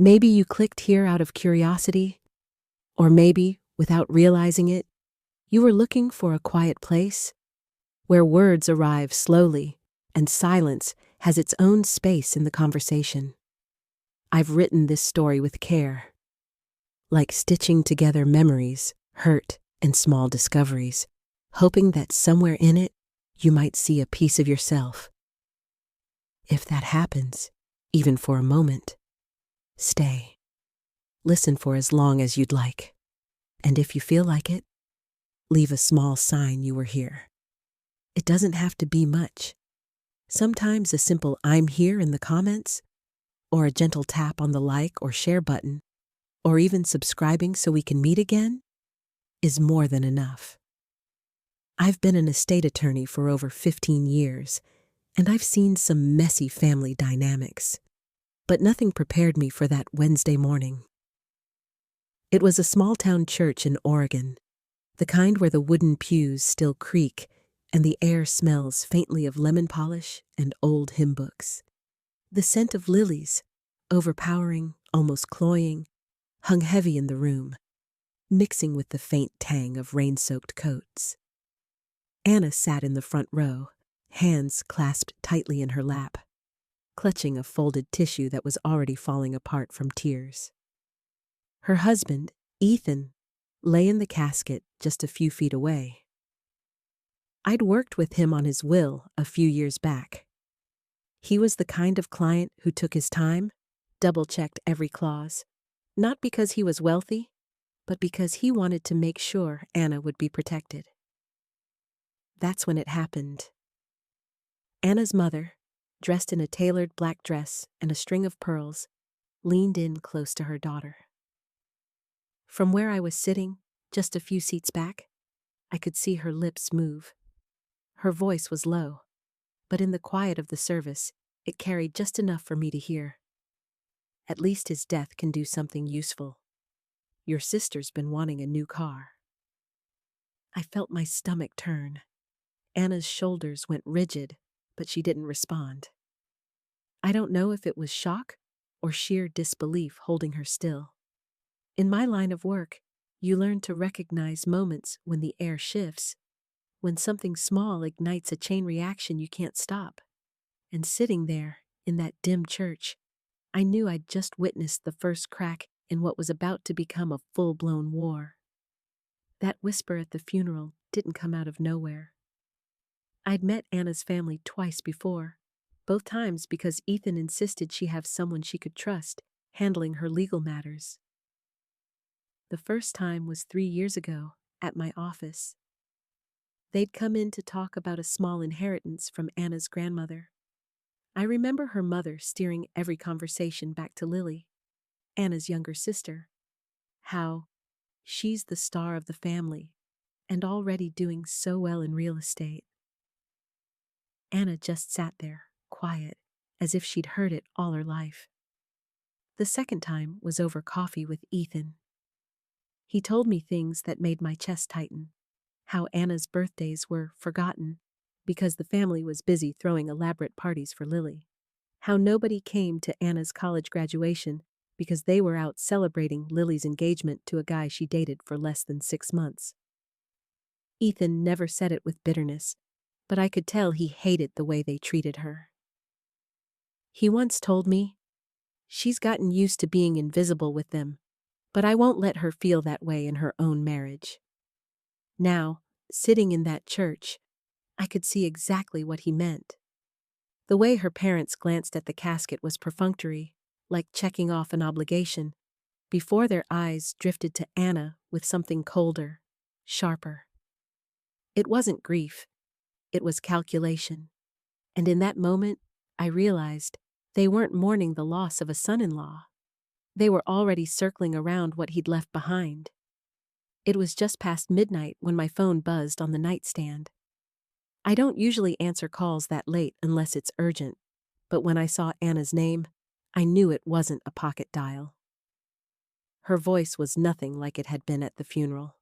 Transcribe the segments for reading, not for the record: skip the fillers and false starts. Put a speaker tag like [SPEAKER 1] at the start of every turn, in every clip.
[SPEAKER 1] Maybe you clicked here out of curiosity, or maybe, without realizing it, you were looking for a quiet place where words arrive slowly and silence has its own space in the conversation. I've written this story with care, like stitching together memories, hurt, and small discoveries, hoping that somewhere in it you might see a piece of yourself. If that happens, even for a moment, stay. Listen for as long as you'd like. And if you feel like it, leave a small sign you were here. It doesn't have to be much. Sometimes a simple "I'm here" in the comments, or a gentle tap on the like or share button, or even subscribing so we can meet again, is more than enough. I've been an estate attorney for over 15 years, and I've seen some messy family dynamics, but nothing prepared me for that Wednesday morning. It was a small-town church in Oregon, the kind where the wooden pews still creak and the air smells faintly of lemon polish and old hymn books. The scent of lilies, overpowering, almost cloying, hung heavy in the room, mixing with the faint tang of rain-soaked coats. Anna sat in the front row, hands clasped tightly in her lap, clutching a folded tissue that was already falling apart from tears. Her husband, Ethan, lay in the casket just a few feet away. I'd worked with him on his will a few years back. He was the kind of client who took his time, double-checked every clause, not because he was wealthy, but because he wanted to make sure Anna would be protected. That's when it happened. Anna's mother, dressed in a tailored black dress and a string of pearls, leaned in close to her daughter. From where I was sitting, just a few seats back, I could see her lips move. Her voice was low, but in the quiet of the service, it carried just enough for me to hear. At least his death can do something useful. Your sister's been wanting a new car. I felt my stomach turn. Anna's shoulders went rigid, but she didn't respond. I don't know if it was shock or sheer disbelief holding her still. In my line of work, you learn to recognize moments when the air shifts, when something small ignites a chain reaction you can't stop. And sitting there, in that dim church, I knew I'd just witnessed the first crack in what was about to become a full-blown war. That whisper at the funeral didn't come out of nowhere. I'd met Anna's family twice before, both times because Ethan insisted she have someone she could trust, handling her legal matters. The first time was 3 years ago, at my office. They'd come in to talk about a small inheritance from Anna's grandmother. I remember her mother steering every conversation back to Lily, Anna's younger sister. How she's the star of the family and already doing so well in real estate. Anna just sat there, quiet, as if she'd heard it all her life. The second time was over coffee with Ethan. He told me things that made my chest tighten, how Anna's birthdays were forgotten because the family was busy throwing elaborate parties for Lily, how nobody came to Anna's college graduation because they were out celebrating Lily's engagement to a guy she dated for less than 6 months. Ethan never said it with bitterness, but I could tell he hated the way they treated her. He once told me, "She's gotten used to being invisible with them, but I won't let her feel that way in her own marriage." Now, sitting in that church, I could see exactly what he meant. The way her parents glanced at the casket was perfunctory, like checking off an obligation, before their eyes drifted to Anna with something colder, sharper. It wasn't grief, it was calculation. And in that moment, I realized they weren't mourning the loss of a son-in-law. They were already circling around what he'd left behind. It was just past midnight when my phone buzzed on the nightstand. I don't usually answer calls that late unless it's urgent, but when I saw Anna's name, I knew it wasn't a pocket dial. Her voice was nothing like it had been at the funeral.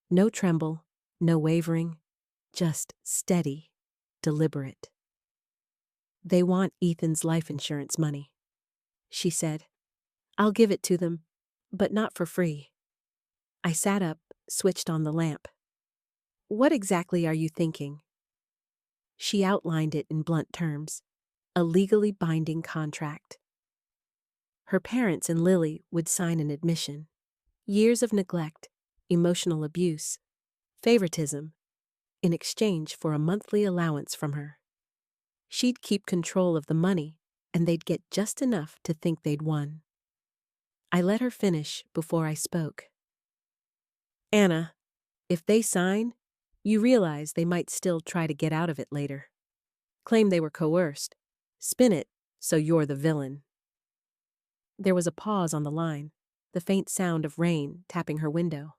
[SPEAKER 1] No tremble, no wavering, just steady, deliberate. "They want Ethan's life insurance money," she said. I'll give it to them, but not for free. I sat up, switched on the lamp. What exactly are you thinking? She outlined it in blunt terms. A legally binding contract. Her parents and Lily would sign an admission. Years of neglect, emotional abuse, favoritism, in exchange for a monthly allowance from her. She'd keep control of the money, and they'd get just enough to think they'd won. I let her finish before I spoke. Anna, if they sign, you realize they might still try to get out of it later. Claim they were coerced. Spin it so you're the villain. There was a pause on the line, the faint sound of rain tapping her window.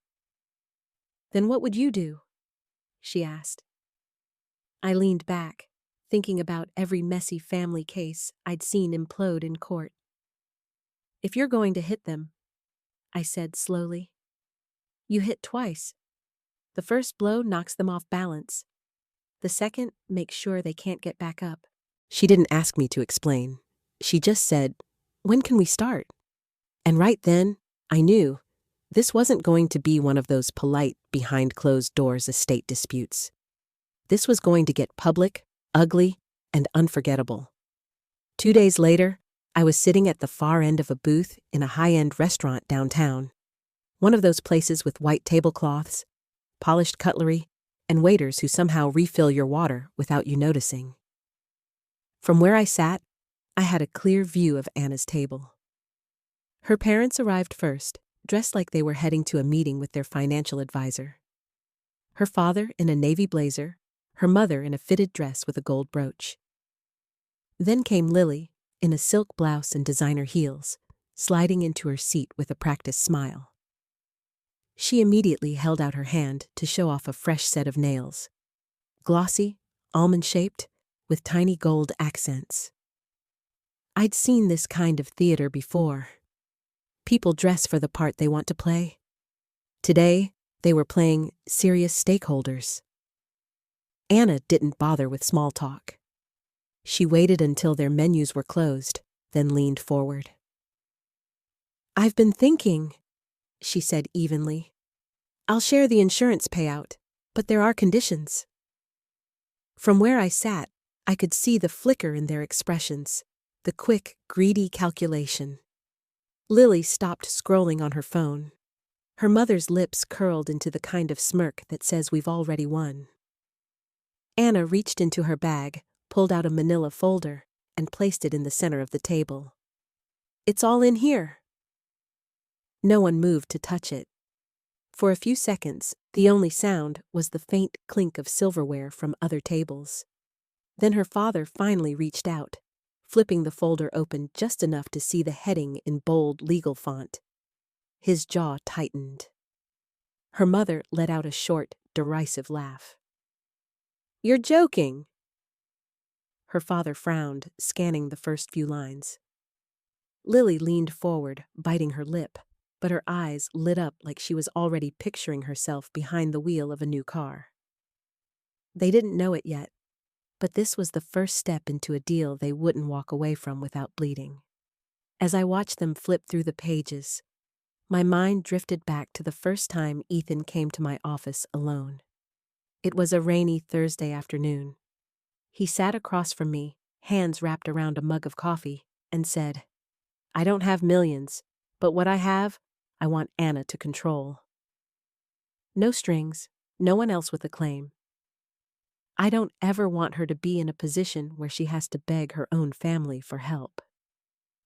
[SPEAKER 1] Then what would you do? She asked. I leaned back, thinking about every messy family case I'd seen implode in court. If you're going to hit them, I said slowly, you hit twice. The first blow knocks them off balance. The second makes sure they can't get back up. She didn't ask me to explain. She just said, when can we start? And right then, I knew this wasn't going to be one of those polite, behind-closed-doors estate disputes. This was going to get public, ugly, and unforgettable. 2 days later, I was sitting at the far end of a booth in a high-end restaurant downtown. One of those places with white tablecloths, polished cutlery, and waiters who somehow refill your water without you noticing. From where I sat, I had a clear view of Anna's table. Her parents arrived first, dressed like they were heading to a meeting with their financial advisor. Her father in a navy blazer, her mother in a fitted dress with a gold brooch. Then came Lily, in a silk blouse and designer heels, sliding into her seat with a practiced smile. She immediately held out her hand to show off a fresh set of nails. Glossy, almond-shaped, with tiny gold accents. I'd seen this kind of theater before. People dress for the part they want to play. Today, they were playing serious stakeholders. Anna didn't bother with small talk. She waited until their menus were closed, then leaned forward. I've been thinking, she said evenly. I'll share the insurance payout, but there are conditions. From where I sat, I could see the flicker in their expressions, the quick, greedy calculation. Lily stopped scrolling on her phone. Her mother's lips curled into the kind of smirk that says we've already won. Anna reached into her bag, pulled out a manila folder, and placed it in the center of the table. It's all in here. No one moved to touch it. For a few seconds, the only sound was the faint clink of silverware from other tables. Then her father finally reached out, flipping the folder open just enough to see the heading in bold legal font. His jaw tightened. Her mother let out a short, derisive laugh. You're joking. Her father frowned, scanning the first few lines. Lily leaned forward, biting her lip, but her eyes lit up like she was already picturing herself behind the wheel of a new car. They didn't know it yet, but this was the first step into a deal they wouldn't walk away from without bleeding. As I watched them flip through the pages, my mind drifted back to the first time Ethan came to my office alone. It was a rainy Thursday afternoon. He sat across from me, hands wrapped around a mug of coffee, and said, I don't have millions, but what I have, I want Anna to control. No strings, no one else with a claim. I don't ever want her to be in a position where she has to beg her own family for help.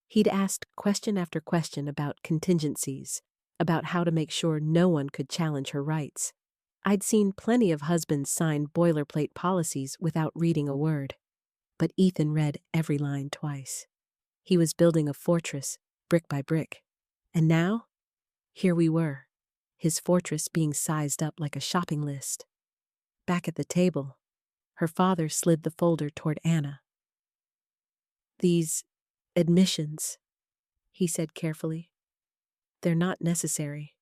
[SPEAKER 1] He'd asked question after question about contingencies, about how to make sure no one could challenge her rights. I'd seen plenty of husbands sign boilerplate policies without reading a word, but Ethan read every line twice. He was building a fortress, brick by brick. And now, here we were, his fortress being sized up like a shopping list. Back at the table, her father slid the folder toward Anna. These admissions, he said carefully, they're not necessary.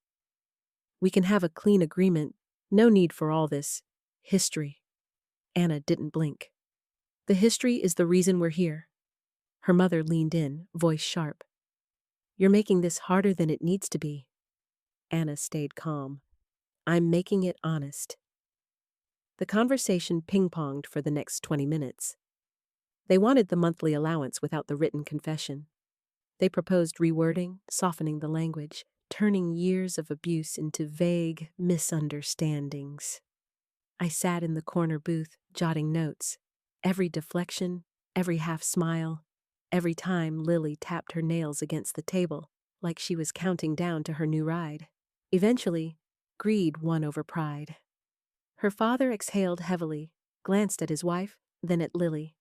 [SPEAKER 1] We can have a clean agreement, no need for all this history. Anna didn't blink. The history is the reason we're here. Her mother leaned in, voice sharp. You're making this harder than it needs to be. Anna stayed calm. I'm making it honest. The conversation ping-ponged for the next 20 minutes. They wanted the monthly allowance without the written confession. They proposed rewording, softening the language, turning years of abuse into vague misunderstandings. I sat in the corner booth, jotting notes. Every deflection, every half smile, every time Lily tapped her nails against the table, like she was counting down to her new ride. Eventually, greed won over pride. Her father exhaled heavily, glanced at his wife, then at Lily.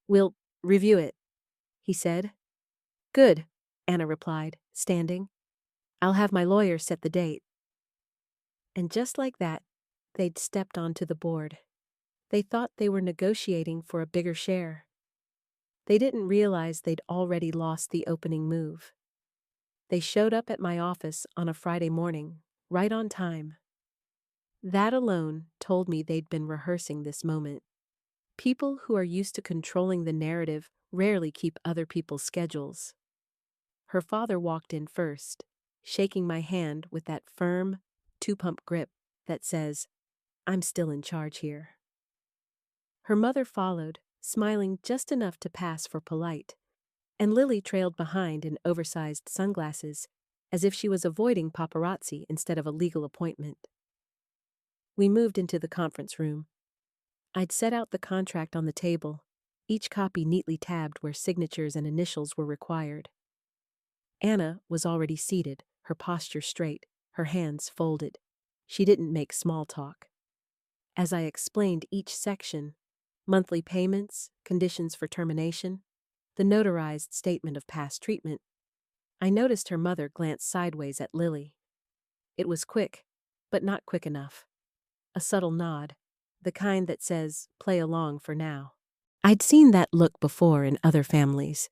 [SPEAKER 1] "We'll review it," he said. "Good," Anna replied, standing. "I'll have my lawyer set the date." And just like that, they'd stepped onto the board. They thought they were negotiating for a bigger share. They didn't realize they'd already lost the opening move. They showed up at my office on a Friday morning, right on time. That alone told me they'd been rehearsing this moment. People who are used to controlling the narrative rarely keep other people's schedules. Her father walked in first, shaking my hand with that firm, two-pump grip that says, "I'm still in charge here." Her mother followed, smiling just enough to pass for polite, and Lily trailed behind in oversized sunglasses, as if she was avoiding paparazzi instead of a legal appointment. We moved into the conference room. I'd set out the contract on the table, each copy neatly tabbed where signatures and initials were required. Anna was already seated, her posture straight, her hands folded. She didn't make small talk. As I explained each section, monthly payments, conditions for termination, the notarized statement of past treatment, I noticed her mother glance sideways at Lily. It was quick, but not quick enough. A subtle nod, the kind that says, "Play along for now." I'd seen that look before in other families.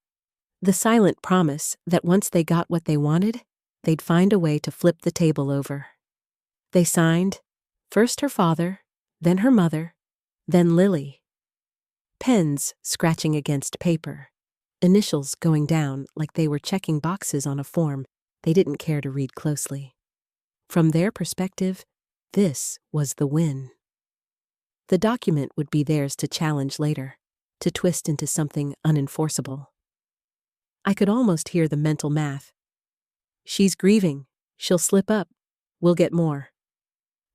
[SPEAKER 1] The silent promise that once they got what they wanted, they'd find a way to flip the table over. They signed, first her father, then her mother, then Lily. Pens scratching against paper, initials going down like they were checking boxes on a form they didn't care to read closely. From their perspective, this was the win. The document would be theirs to challenge later, to twist into something unenforceable. I could almost hear the mental math. She's grieving. She'll slip up. We'll get more.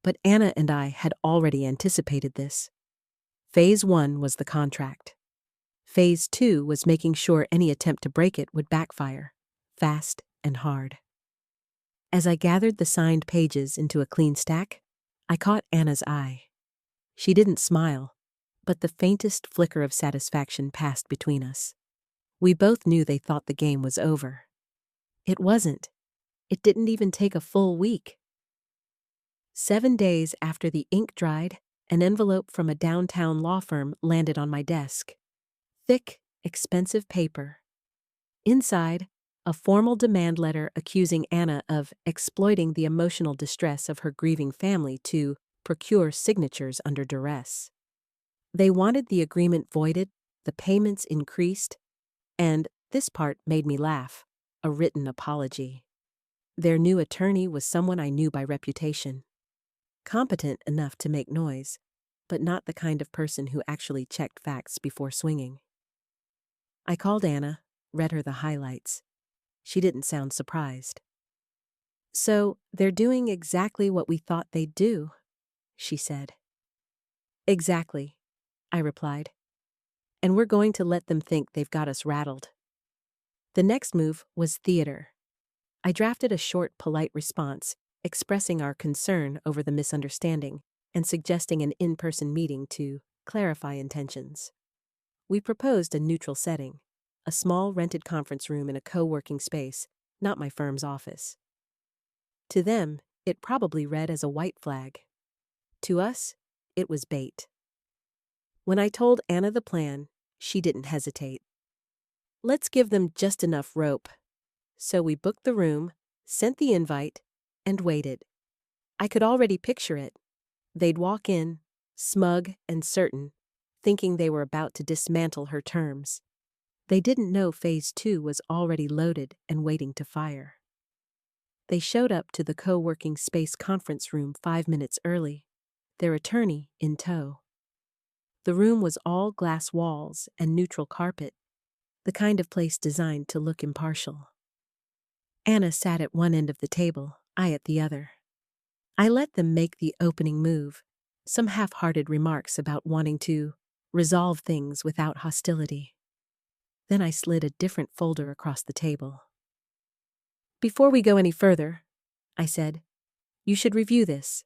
[SPEAKER 1] But Anna and I had already anticipated this. Phase 1 was the contract. Phase 2 was making sure any attempt to break it would backfire, fast and hard. As I gathered the signed pages into a clean stack, I caught Anna's eye. She didn't smile, but the faintest flicker of satisfaction passed between us. We both knew they thought the game was over. It wasn't. It didn't even take a full week. 7 days after the ink dried, an envelope from a downtown law firm landed on my desk. Thick, expensive paper. Inside, a formal demand letter accusing Anna of exploiting the emotional distress of her grieving family to procure signatures under duress. They wanted the agreement voided, the payments increased, and, this part made me laugh, a written apology. Their new attorney was someone I knew by reputation. Competent enough to make noise, but not the kind of person who actually checked facts before swinging. I called Anna, read her the highlights. She didn't sound surprised. "So, they're doing exactly what we thought they'd do," she said. "Exactly," I replied. "And we're going to let them think they've got us rattled." The next move was theater. I drafted a short, polite response, expressing our concern over the misunderstanding and suggesting an in-person meeting to clarify intentions. We proposed a neutral setting, a small rented conference room in a co-working space, not my firm's office. To them, it probably read as a white flag. To us, it was bait. When I told Anna the plan, she didn't hesitate. "Let's give them just enough rope." So we booked the room, sent the invite, and waited. I could already picture it. They'd walk in, smug and certain, thinking they were about to dismantle her terms. They didn't know Phase 2 was already loaded and waiting to fire. They showed up to the co-working space conference room 5 minutes early, their attorney in tow. The room was all glass walls and neutral carpet, the kind of place designed to look impartial. Anna sat at one end of the table, I at the other. I let them make the opening move, some half-hearted remarks about wanting to resolve things without hostility. Then I slid a different folder across the table. "Before we go any further," I said, "you should review this."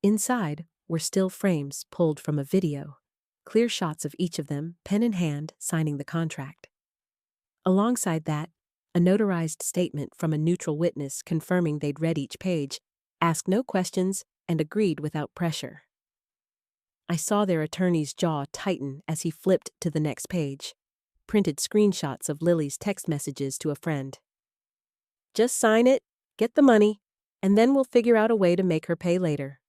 [SPEAKER 1] Inside were still frames pulled from a video, clear shots of each of them, pen in hand, signing the contract. Alongside that, a notarized statement from a neutral witness confirming they'd read each page, asked no questions, and agreed without pressure. I saw their attorney's jaw tighten as he flipped to the next page, printed screenshots of Lily's text messages to a friend. "Just sign it, get the money, and then we'll figure out a way to make her pay later."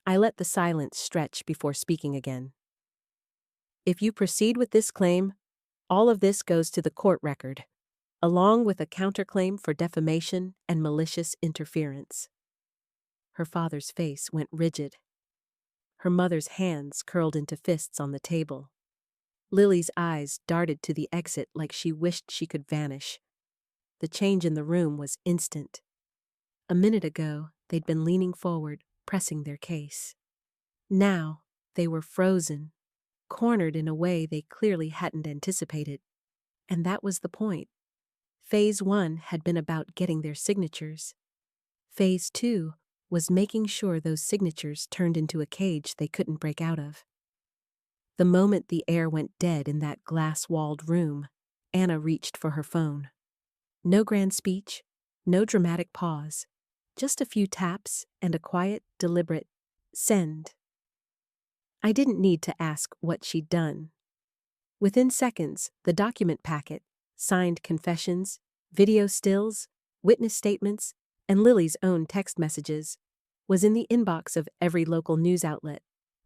[SPEAKER 1] I let the silence stretch before speaking again. "If you proceed with this claim, all of this goes to the court record, along with a counterclaim for defamation and malicious interference." Her father's face went rigid. Her mother's hands curled into fists on the table. Lily's eyes darted to the exit like she wished she could vanish. The change in the room was instant. A minute ago, they'd been leaning forward, pressing their case. Now, they were frozen, cornered in a way they clearly hadn't anticipated. And that was the point. Phase 1 had been about getting their signatures. Phase 2 was making sure those signatures turned into a cage they couldn't break out of. The moment the air went dead in that glass-walled room, Anna reached for her phone. No grand speech, no dramatic pause, just a few taps and a quiet, deliberate send. I didn't need to ask what she'd done. Within seconds, the document packet, signed confessions, video stills, witness statements, and Lily's own text messages, was in the inbox of every local news outlet,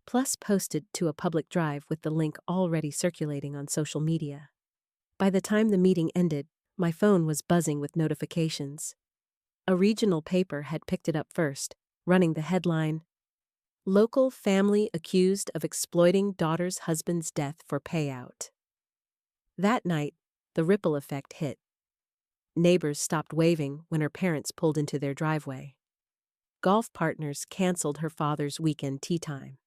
[SPEAKER 1] plus posted to a public drive with the link already circulating on social media. By the time the meeting ended, my phone was buzzing with notifications. A regional paper had picked it up first, running the headline, "Local family accused of exploiting daughter's husband's death for payout." That night, the ripple effect hit. Neighbors stopped waving when her parents pulled into their driveway. Golf partners canceled her father's weekend tea time.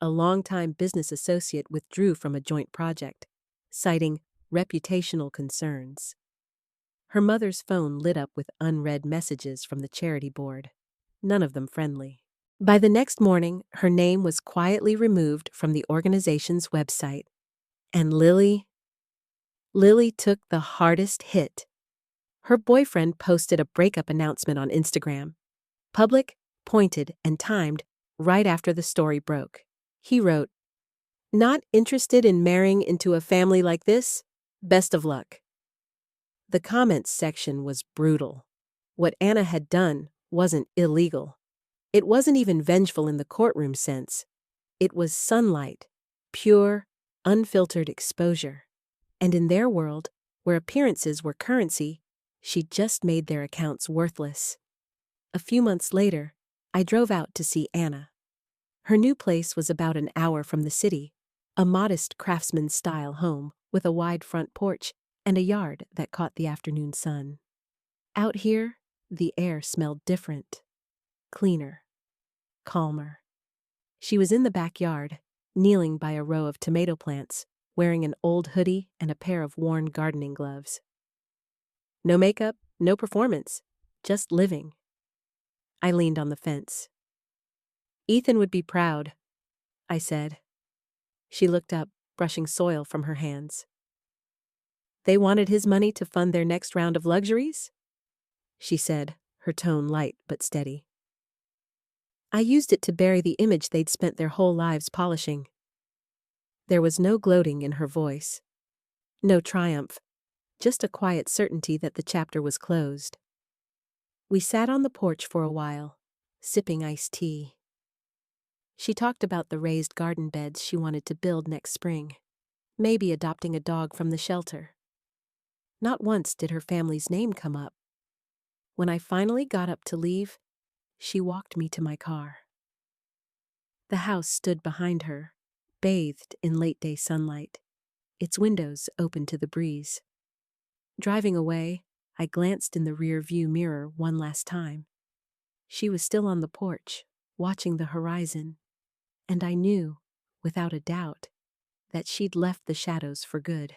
[SPEAKER 1] A longtime business associate withdrew from a joint project, citing reputational concerns. Her mother's phone lit up with unread messages from the charity board, none of them friendly. By the next morning, her name was quietly removed from the organization's website. And Lily took the hardest hit. Her boyfriend posted a breakup announcement on Instagram. Public, pointed, and timed right after the story broke. He wrote, "Not interested in marrying into a family like this? Best of luck." The comments section was brutal. What Anna had done wasn't illegal. It wasn't even vengeful in the courtroom sense. It was sunlight, pure, unfiltered exposure. And in their world, where appearances were currency, she just made their accounts worthless. A few months later, I drove out to see Anna. Her new place was about an hour from the city, a modest craftsman-style home with a wide front porch and a yard that caught the afternoon sun. Out here, the air smelled different, cleaner, calmer. She was in the backyard, kneeling by a row of tomato plants, wearing an old hoodie and a pair of worn gardening gloves. No makeup, no performance, just living. I leaned on the fence. "Ethan would be proud," I said. She looked up, brushing soil from her hands. "They wanted his money to fund their next round of luxuries?" she said, her tone light but steady. "I used it to bury the image they'd spent their whole lives polishing." There was no gloating in her voice. No triumph, just a quiet certainty that the chapter was closed. We sat on the porch for a while, sipping iced tea. She talked about the raised garden beds she wanted to build next spring. maybe adopting a dog from the shelter. Not once did her family's name come up. When I finally got up to leave, she walked me to my car. The house stood behind her, bathed in late-day sunlight, its windows open to the breeze. Driving away, I glanced in the rear-view mirror one last time. She was still on the porch, watching the horizon, and I knew, without a doubt, that she'd left the shadows for good.